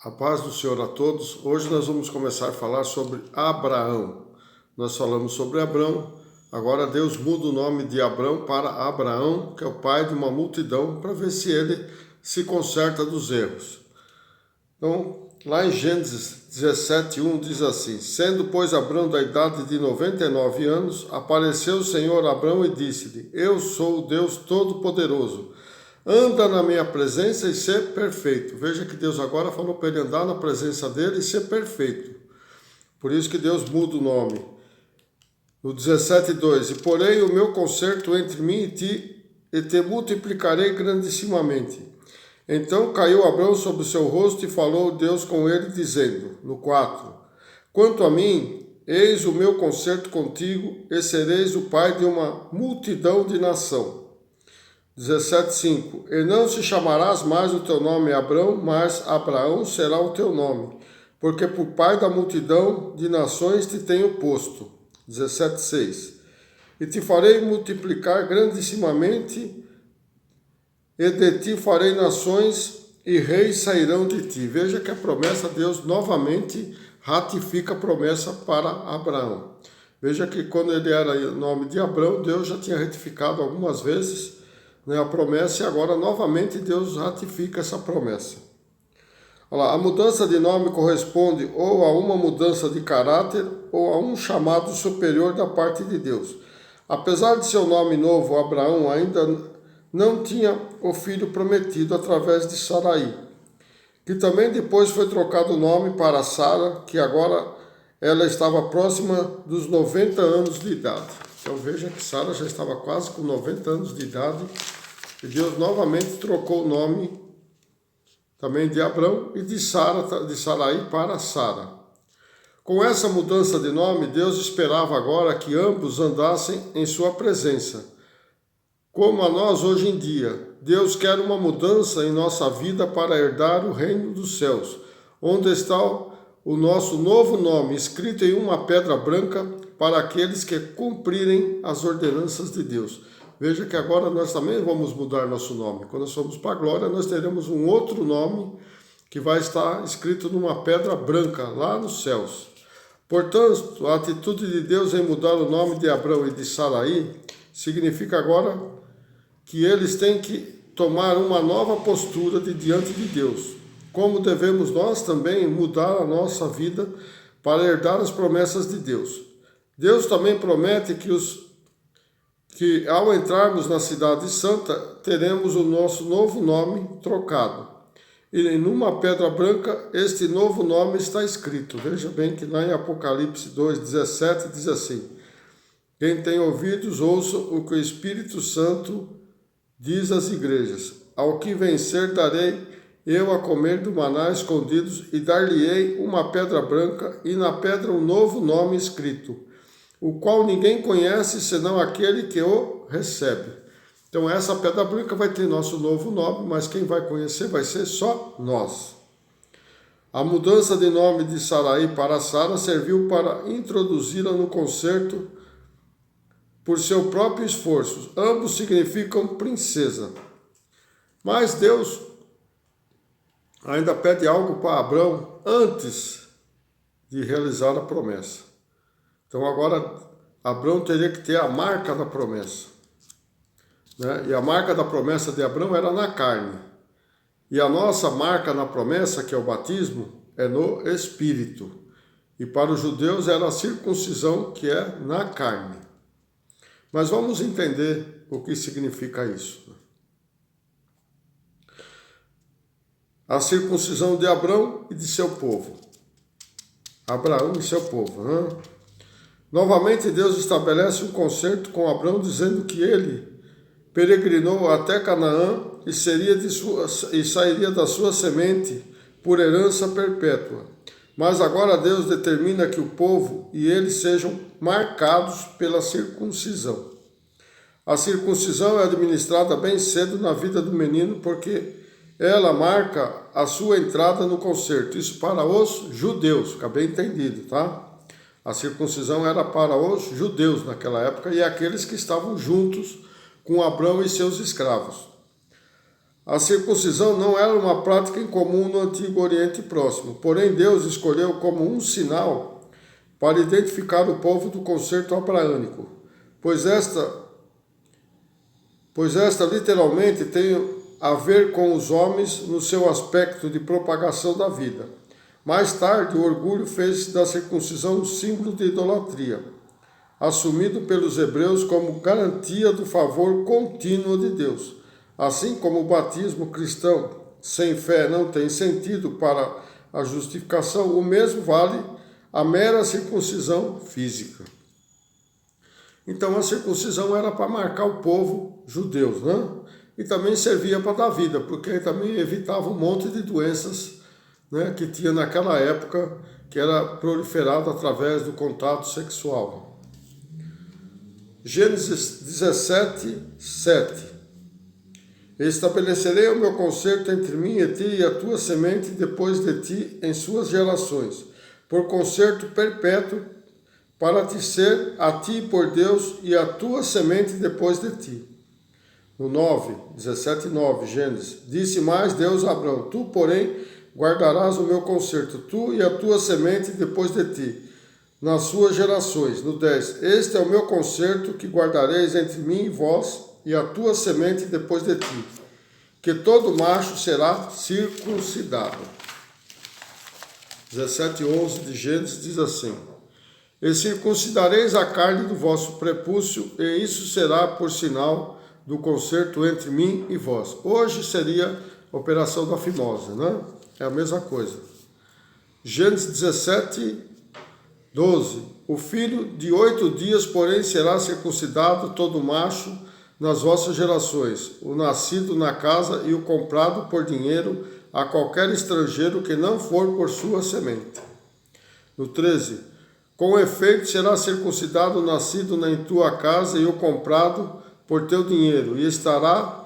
A paz do Senhor a todos. Hoje nós vamos começar a falar sobre Abraão. Nós falamos sobre Abrão, agora Deus muda o nome de Abrão para Abraão, que é o pai de uma multidão, para ver se ele se conserta dos erros. Então, lá em Gênesis 17:1 diz assim: Sendo, pois, Abrão da idade de 99 anos, apareceu o Senhor a Abrão e disse-lhe: Eu sou o Deus Todo-Poderoso. Anda na minha presença e ser perfeito. Veja que Deus agora falou para ele andar na presença dele e ser perfeito. Por isso que Deus muda o nome. No 17:2: E porém o meu concerto entre mim e te multiplicarei grandissimamente. Então caiu Abrão sobre o seu rosto e falou Deus com ele, dizendo, no 4: Quanto a mim, eis o meu concerto contigo, e sereis o pai de uma multidão de nação. 17:5: E não se chamarás mais o teu nome Abrão, mas Abraão será o teu nome, porque por pai da multidão de nações te tenho posto. 17:6: E te farei multiplicar grandissimamente, e de ti farei nações, e reis sairão de ti. Veja que a promessa, Deus novamente ratifica a promessa para Abraão. Veja que quando ele era o nome de Abrão, Deus já tinha retificado algumas vezes a promessa, e agora novamente Deus ratifica essa promessa. Olha lá, a mudança de nome corresponde ou a uma mudança de caráter ou a um chamado superior da parte de Deus. Apesar de seu nome novo, Abraão ainda não tinha o filho prometido através de Sarai, que também depois foi trocado o nome para Sara, que agora ela estava próxima dos 90 anos de idade. Então veja que Sara já estava quase com 90 anos de idade e Deus novamente trocou o nome também de Abrão e de Sarai para Sara. Com essa mudança de nome, Deus esperava agora que ambos andassem em sua presença. Como a nós hoje em dia, Deus quer uma mudança em nossa vida para herdar o reino dos céus, onde está o nosso novo nome, escrito em uma pedra branca, para aqueles que cumprirem as ordenanças de Deus. Veja que agora nós também vamos mudar nosso nome. Quando nós formos para a glória, nós teremos um outro nome que vai estar escrito numa pedra branca, lá nos céus. Portanto, a atitude de Deus em mudar o nome de Abrão e de Sarai significa agora que eles têm que tomar uma nova postura diante de Deus. Como devemos nós também mudar a nossa vida para herdar as promessas de Deus. Deus também promete que ao entrarmos na cidade santa, teremos o nosso novo nome trocado. E numa pedra branca, este novo nome está escrito. Veja bem que lá em Apocalipse 2:17 diz assim: Quem tem ouvidos, ouça o que o Espírito Santo diz às igrejas. Ao que vencer, darei eu a comer do maná escondidos, e dar-lhe-ei uma pedra branca, e na pedra um novo nome escrito, o qual ninguém conhece, senão aquele que o recebe. Então essa pedra branca vai ter nosso novo nome, mas quem vai conhecer vai ser só nós. A mudança de nome de Sarai para Sara serviu para introduzi-la no concerto por seu próprio esforço. Ambos significam princesa. Mas Deus ainda pede algo para Abrão antes de realizar a promessa. Então agora Abrão teria que ter a marca da promessa. E a marca da promessa de Abrão era na carne. E a nossa marca na promessa, que é o batismo, é no Espírito. E para os judeus era a circuncisão, que é na carne. Mas vamos entender o que significa isso. A circuncisão de Abrão e de seu povo. Abraão e seu povo. Novamente Deus estabelece um concerto com Abrão, dizendo que ele peregrinou até Canaã e sairia da sua semente por herança perpétua. Mas agora Deus determina que o povo e eles sejam marcados pela circuncisão. A circuncisão é administrada bem cedo na vida do menino, porque ela marca a sua entrada no concerto. Isso para os judeus, fica bem entendido, tá? A circuncisão era para os judeus naquela época e aqueles que estavam juntos com Abrão e seus escravos. A circuncisão não era uma prática incomum no Antigo Oriente Próximo, porém Deus escolheu como um sinal para identificar o povo do concerto abraâmico, pois esta literalmente tem a ver com os homens no seu aspecto de propagação da vida. Mais tarde, o orgulho fez da circuncisão um símbolo de idolatria, assumido pelos hebreus como garantia do favor contínuo de Deus. Assim como o batismo cristão sem fé não tem sentido para a justificação, o mesmo vale a mera circuncisão física. Então a circuncisão era para marcar o povo judeu, né? E também servia para dar vida, porque também evitava um monte de doenças, né, que tinha naquela época, que era proliferado através do contato sexual. Gênesis 17, 7. Estabelecerei o meu concerto entre mim e ti e a tua semente depois de ti em suas gerações, por concerto perpétuo, para te ser a ti por Deus e a tua semente depois de ti. No 17:9, Gênesis, disse mais Deus a Abrão, tu, porém, guardarás o meu concerto, tu e a tua semente depois de ti, nas suas gerações. No 10, este é o meu concerto que guardareis entre mim e vós e a tua semente depois de ti, que todo macho será circuncidado. 17:11 de Gênesis diz assim, e circuncidareis a carne do vosso prepúcio, e isso será por sinal do concerto entre mim e vós. Hoje seria a operação da fimose, né? É a mesma coisa. Gênesis 17, 12. O filho de 8 dias, porém, será circuncidado todo macho nas vossas gerações, o nascido na casa e o comprado por dinheiro a qualquer estrangeiro que não for por sua semente. No 13. Com efeito será circuncidado o nascido em tua casa e o comprado por teu dinheiro, e estará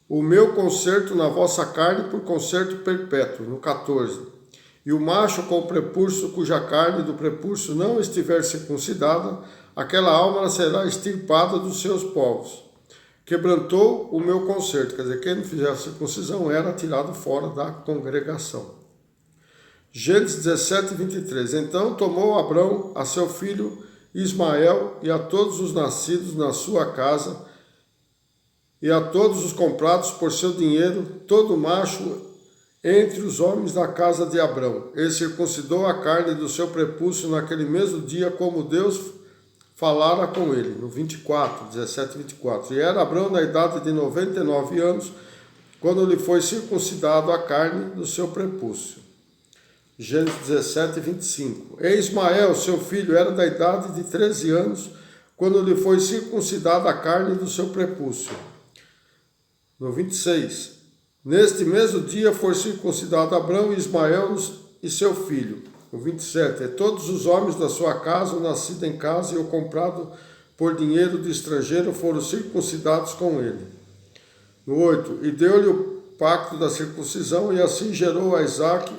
o meu concerto na vossa carne por concerto perpétuo. No 14. E o macho com o prepúcio, cuja carne do prepúcio não estiver circuncidada, aquela alma será extirpada dos seus povos. Quebrantou o meu concerto, quer dizer, quem não fizer a circuncisão era tirado fora da congregação. Gênesis 17, 23. Então tomou Abrão a seu filho Ismael e a todos os nascidos na sua casa e a todos os comprados por seu dinheiro, todo macho entre os homens da casa de Abrão. Ele circuncidou a carne do seu prepúcio naquele mesmo dia, como Deus falara com ele. No 24, 17 e 24. E era Abrão na idade de 99 anos, quando lhe foi circuncidado a carne do seu prepúcio. Gênesis 17, 25. E Ismael, seu filho, era da idade de 13 anos, quando lhe foi circuncidada a carne do seu prepúcio. No 26. Neste mesmo dia foi circuncidado Abrão e Ismael e seu filho. No 27. E todos os homens da sua casa, o nascido em casa e o comprado por dinheiro de estrangeiro, foram circuncidados com ele. No 8. E deu-lhe o pacto da circuncisão, e assim gerou a Isaque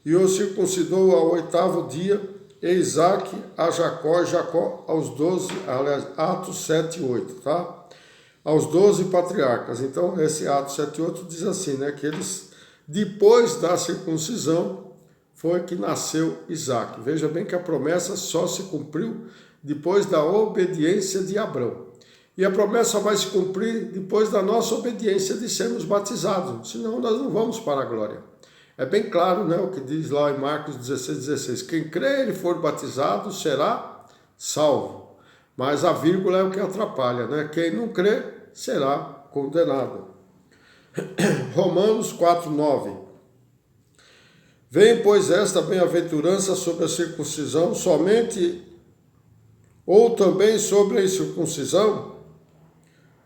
e o circuncidou ao 8º dia, e Isaque a Jacó, e Jacó aos 12, aliás, Atos 7 e 8, tá? Aos 12 patriarcas. Então, esse Atos 7 e 8 diz assim, né? Que eles, depois da circuncisão, foi que nasceu Isaque. Veja bem que a promessa só se cumpriu depois da obediência de Abrão. E a promessa vai se cumprir depois da nossa obediência de sermos batizados, senão nós não vamos para a glória. É bem claro, né, o que diz lá em Marcos 16:16. Quem crer e for batizado será salvo. Mas a vírgula é o que atrapalha, né? Quem não crer será condenado. Romanos 4:9. Vem, pois, esta bem-aventurança sobre a circuncisão somente ou também sobre a incircuncisão?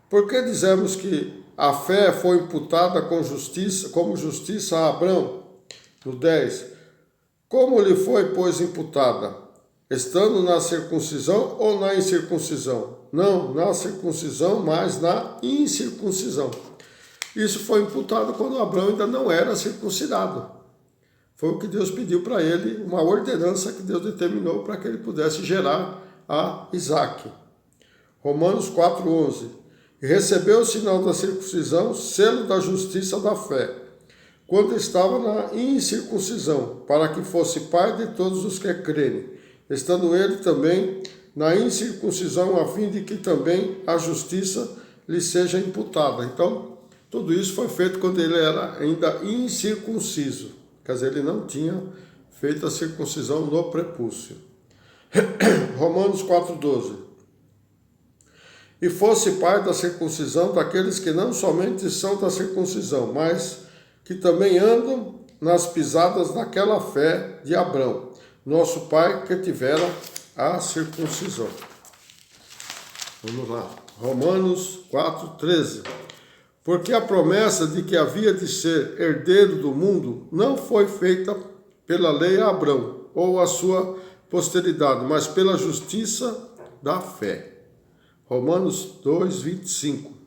Por que dizemos que a fé foi imputada como justiça a Abrão? No 10. Como lhe foi, pois, imputada? Estando na circuncisão ou na incircuncisão? Não, na circuncisão, mas na incircuncisão. Isso foi imputado quando Abrão ainda não era circuncidado. Foi o que Deus pediu para ele, uma ordenança que Deus determinou para que ele pudesse gerar a Isaque. Romanos 4:11. E recebeu o sinal da circuncisão, selo da justiça da fé, quando estava na incircuncisão, para que fosse pai de todos os que crerem, estando ele também na incircuncisão, a fim de que também a justiça lhe seja imputada. Então, tudo isso foi feito quando ele era ainda incircunciso, quer dizer, ele não tinha feito a circuncisão no prepúcio. Romanos 4,12. E fosse pai da circuncisão daqueles que não somente são da circuncisão, mas que também andam nas pisadas daquela fé de Abrão, nosso pai que tivera a circuncisão. Vamos lá. Romanos 4,13. Porque a promessa de que havia de ser herdeiro do mundo não foi feita pela lei a Abrão ou a sua posteridade, mas pela justiça da fé. Romanos 2,25.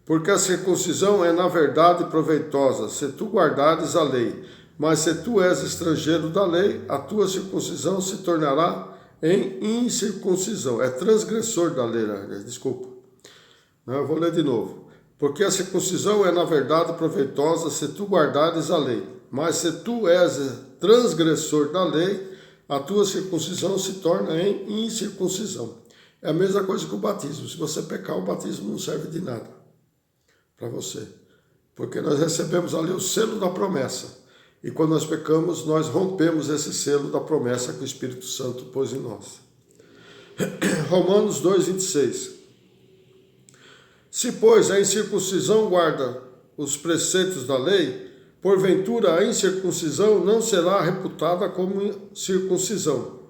Porque a circuncisão é na verdade proveitosa, se tu guardares a lei, mas se tu és estrangeiro da lei, a tua circuncisão se tornará em incircuncisão. É transgressor da lei, desculpa. Eu vou ler de novo. Porque a circuncisão é na verdade proveitosa, se tu guardares a lei, mas se tu és transgressor da lei, a tua circuncisão se torna em incircuncisão. É a mesma coisa que o batismo. Se você pecar, o batismo não serve de nada para você. Porque nós recebemos ali o selo da promessa. E quando nós pecamos, nós rompemos esse selo da promessa que o Espírito Santo pôs em nós. Romanos 2,26. Se, pois, a incircuncisão guarda os preceitos da lei, porventura a incircuncisão não será reputada como circuncisão.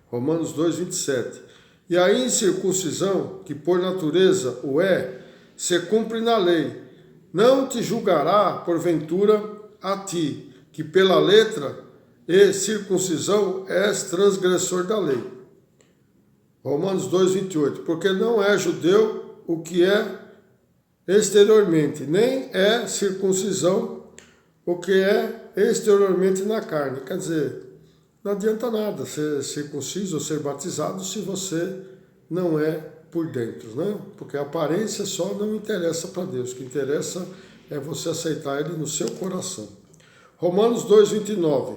Romanos 2,27. E a incircuncisão, que por natureza o é, se cumpre na lei, não te julgará, porventura, a ti, que pela letra e circuncisão és transgressor da lei. Romanos 2,28. Porque não é judeu o que é exteriormente, nem é circuncisão o que é exteriormente na carne. Quer dizer, não adianta nada ser circunciso ou ser batizado se você não é por dentro, né? Porque a aparência só não interessa para Deus. O que interessa é você aceitar Ele no seu coração. Romanos 2,29.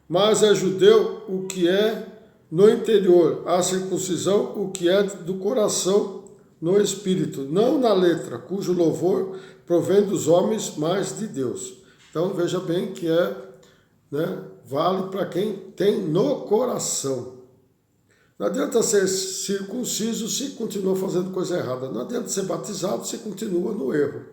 Mas é judeu o que é no interior, a circuncisão o que é do coração no espírito, não na letra, cujo louvor provém dos homens, mas de Deus. Então veja bem que vale para quem tem no coração. Não adianta ser circunciso se continua fazendo coisa errada. Não adianta ser batizado se continua no erro.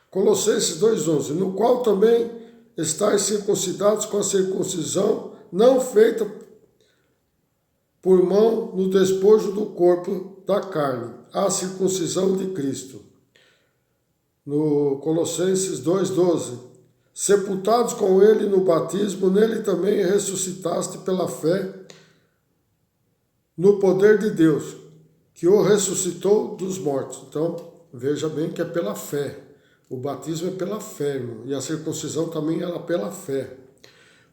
Colossenses 2,11. No qual também estáis circuncidados com a circuncisão não feita por mão no despojo do corpo da carne, a circuncisão de Cristo. No Colossenses 2,12. Sepultados com ele no batismo, nele também ressuscitaste pela fé no poder de Deus, que o ressuscitou dos mortos. Então, veja bem que é pela fé. O batismo é pela fé, irmão, e a circuncisão também era pela fé.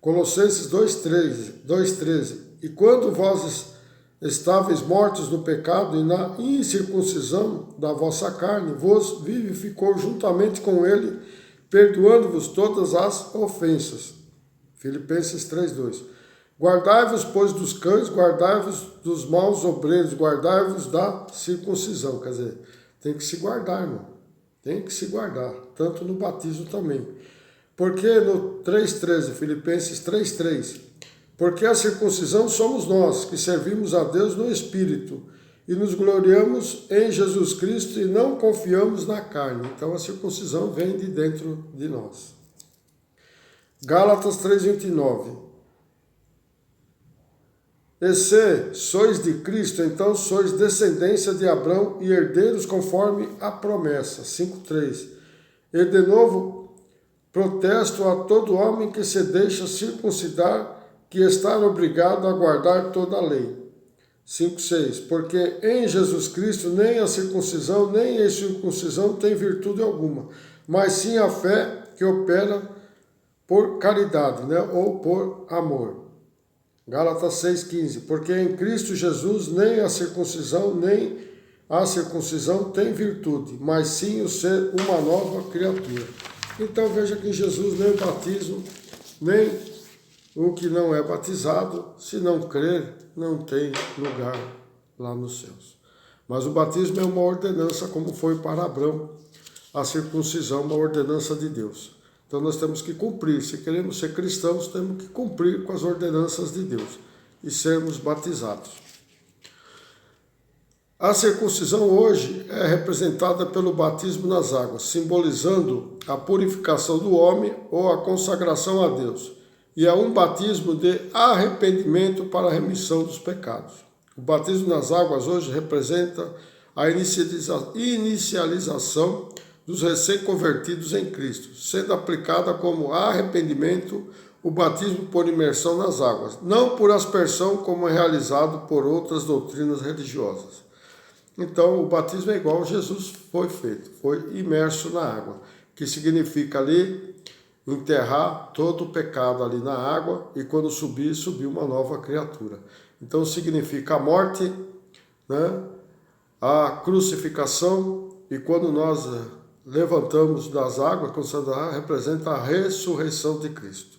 Colossenses 2,13. E quando vós estáveis mortos no pecado e na incircuncisão da vossa carne, vos vivificou juntamente com ele, perdoando-vos todas as ofensas. Filipenses 3,2. Guardai-vos, pois, dos cães, guardai-vos dos maus obreiros, guardai-vos da circuncisão. Quer dizer, tem que se guardar, irmão. Tem que se guardar, tanto no batismo também. Porque no 3,13, Filipenses 3,3, porque a circuncisão somos nós, que servimos a Deus no Espírito, e nos gloriamos em Jesus Cristo e não confiamos na carne. Então a circuncisão vem de dentro de nós. Gálatas 3,29. E se sois de Cristo, então sois descendência de Abrão e herdeiros conforme a promessa. 5,3. E de novo protesto a todo homem que se deixa circuncidar, que está obrigado a guardar toda a lei. 5,6. Porque em Jesus Cristo nem a circuncisão nem a incircuncisão tem virtude alguma, mas sim a fé que opera por caridade, ou por amor. Gálatas 6,15. Porque em Cristo Jesus nem a circuncisão nem a circuncisão tem virtude, mas sim o ser uma nova criatura. Então veja que Jesus nem o batismo, nem o que não é batizado, se não crer, não tem lugar lá nos céus. Mas o batismo é uma ordenança, como foi para Abrão, a circuncisão, uma ordenança de Deus. Então nós temos que cumprir, se queremos ser cristãos, temos que cumprir com as ordenanças de Deus e sermos batizados. A circuncisão hoje é representada pelo batismo nas águas, simbolizando a purificação do homem ou a consagração a Deus. E é um batismo de arrependimento para a remissão dos pecados. O batismo nas águas hoje representa a inicialização dos recém-convertidos em Cristo, sendo aplicada como arrependimento o batismo por imersão nas águas, não por aspersão como é realizado por outras doutrinas religiosas. Então, o batismo é igual Jesus foi feito, foi imerso na água, que significa ali enterrar todo o pecado ali na água e quando subir, subir uma nova criatura. Então, significa a morte, né, a crucificação e quando nós levantamos das águas, representa a ressurreição de Cristo.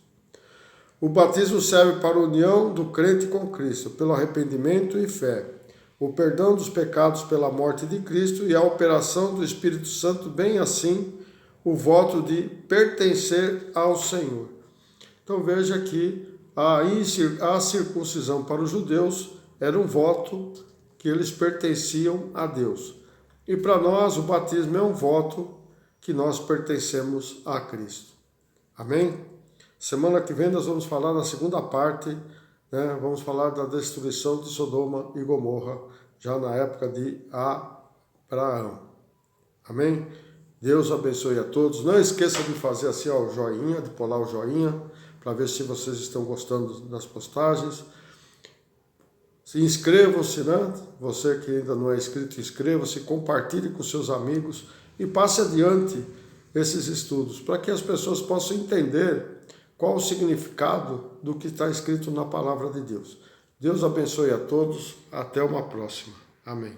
O batismo serve para a união do crente com Cristo, pelo arrependimento e fé, o perdão dos pecados pela morte de Cristo e a operação do Espírito Santo, bem assim o voto de pertencer ao Senhor. Então veja que a circuncisão para os judeus era um voto que eles pertenciam a Deus. E para nós o batismo é um voto que nós pertencemos a Cristo. Amém? Semana que vem nós vamos falar na segunda parte, né? Vamos falar da destruição de Sodoma e Gomorra, já na época de Abraão. Amém? Deus abençoe a todos. Não esqueça de fazer assim ó, o joinha, de pular o joinha, para ver se vocês estão gostando das postagens. Se inscrevam-se, né? Você que ainda não é inscrito, inscreva-se, compartilhe com seus amigos e passe adiante esses estudos, para que as pessoas possam entender qual o significado do que está escrito na palavra de Deus. Deus abençoe a todos. Até uma próxima. Amém.